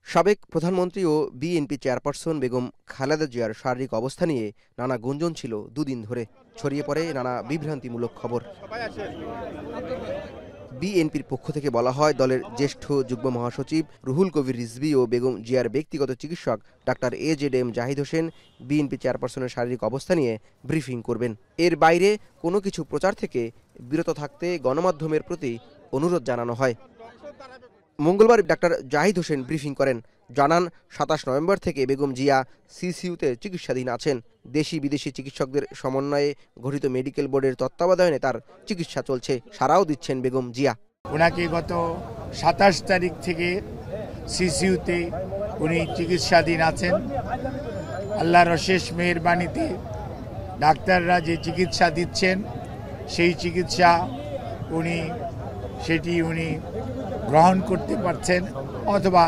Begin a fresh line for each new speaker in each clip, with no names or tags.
সাবেক প্রধানমন্ত্রী ও BNP chairperson Begum Khaleda জিয়ার শারীরিক অবস্থা নিয়ে নানা গুঞ্জন ছিল দুদিন ধরে। ছড়িয়ে পড়ে নানা বিভ্রান্তিমূলক খবর। বিএনপির পক্ষ থেকে বলা হয়, দলের জ্যেষ্ঠ যুগ্ম মহাসচিব রুহুল কবির রিজভী ও বেগম জিয়ার ব্যক্তিগত চিকিৎসক doctor AZM Zahid Hossain BNP চেয়ারপারসনের শারীরিক অবস্থা নিয়ে ব্রিফিং করবেন। এর বাইরে কোনো কিছু প্রচার থেকে বিরত থাকতে গণমাধ্যমের প্রতি অনুরোধ জানানো হয়। মঙ্গলবার ডাক্তার জাহিদ হোসেন ব্রিফিং করেন, জানান 27 নভেম্বর থেকে বেগম জিয়া সিসিইউতে চিকিৎসাধীন আছেন। দেশি বিদেশি চিকিৎসকদের সমন্বয়ে গঠিত মেডিকেল বোর্ডের তত্ত্বাবধানে তার চিকিৎসা চলছে। সারাও দিচ্ছেন বেগম জিয়া।
ওনাকে গত 27 তারিখ থেকে সিসিইউতে উনি চিকিৎসাধীন আছেন। আল্লাহর অশেষ মেহেরবানিতে ডাক্তাররা যে চিকিৎসা দিচ্ছেন সেই চিকিৎসা উনি গ্রহণ করতে পারছেন, অথবা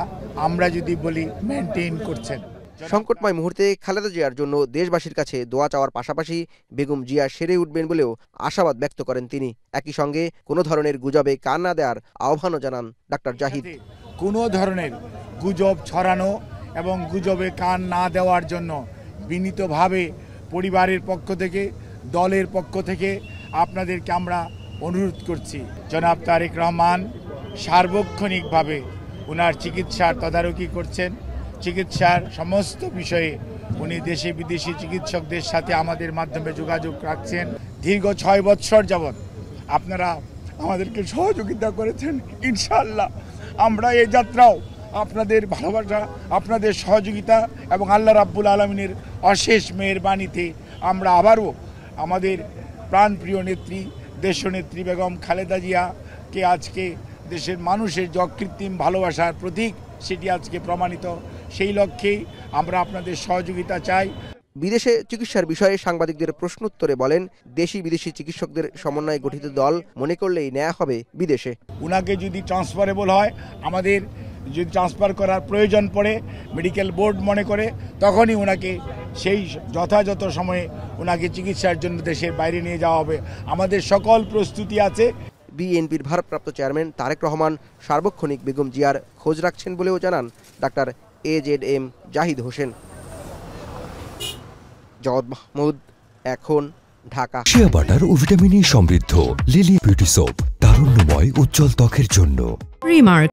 আমরা যদি বলি মেনটেন করছেন।
সংকটময় মুহূর্তে খালেদা জিয়ার জন্য দেশবাসীর কাছে দোয়া চাওয়ার পাশাপাশি বেগম জিয়া সেরে উঠবেন বলেও আশাবাদ ব্যক্ত করেন তিনি। একই সঙ্গে কোনো ধরনের গুজবে কান না দেওয়ার আহ্বানও জানান ডাক্তার জাহিদ।
কোনো ধরনের গুজব ছড়ানো এবং গুজবে কান না দেওয়ার জন্য বিনীতভাবে পরিবারের পক্ষ থেকে, দলের পক্ষ থেকে আপনাদেরকে আমরা অনুরোধ করছি। জনাব তারেক রহমান সার্বক্ষণিকভাবে ওনার চিকিৎসার তদারকি করছেন। চিকিৎসার সমস্ত বিষয়ে উনি দেশে বিদেশি চিকিৎসকদের সাথে আমাদের মাধ্যমে যোগাযোগ রাখছেন। দীর্ঘ 6 বছর যাবৎ আপনারা আমাদেরকে সহযোগিতা করেছেন। ইনশাআল্লাহ আমরা এই যাত্রাও আপনাদের ভালোবাসা, আপনাদের সহযোগিতা এবং আল্লাহ রাব্বুল আলামিনের অশেষ মেহেরবানিতে আমরা আবারও আমাদের প্রাণপ্রিয় নেত্রী, দেশনেত্রী বেগম খালেদা জিয়াকে আজকে দেশের মানুষের যে অকৃত্রিম ভালোবাসার প্রতীক সেটি আজকে প্রমাণিত। সেই লক্ষ্যেই আমরা আপনাদের সহযোগিতা চাই।
বিদেশে চিকিৎসার বিষয়ে সাংবাদিকদের প্রশ্নোত্তরে বলেন, দেশি বিদেশি চিকিৎসকদের সমন্বয়ে গঠিত দল মনে করলেই নেওয়া হবে বিদেশে।
উনাকে যদি ট্রান্সফারেবল হয়, আমাদের যদি ট্রান্সফার করার প্রয়োজন পড়ে, মেডিকেল বোর্ড মনে করে, তখনই ওনাকে সেই যথাযথ সময়ে ওনাকে চিকিৎসার জন্য দেশের বাইরে নিয়ে যাওয়া হবে। আমাদের সকল প্রস্তুতি আছে।
বিএনপির ভারপ্রাপ্ত চেয়ারম্যান তারেক রহমান সার্বক্ষণিক বেগম জিয়ার খোঁজ রাখছেন বলেও জানান ডাক্তার AZM জাহিদ হোসেন। জওয়াদ মাহমুদ, এখন, ঢাকা।
শিয়া বাটার ও ভিটামিন ই সমৃদ্ধ লিলি বিউটি সোপ, তারুণ্যময় উজ্জ্বল ত্বকের জন্য।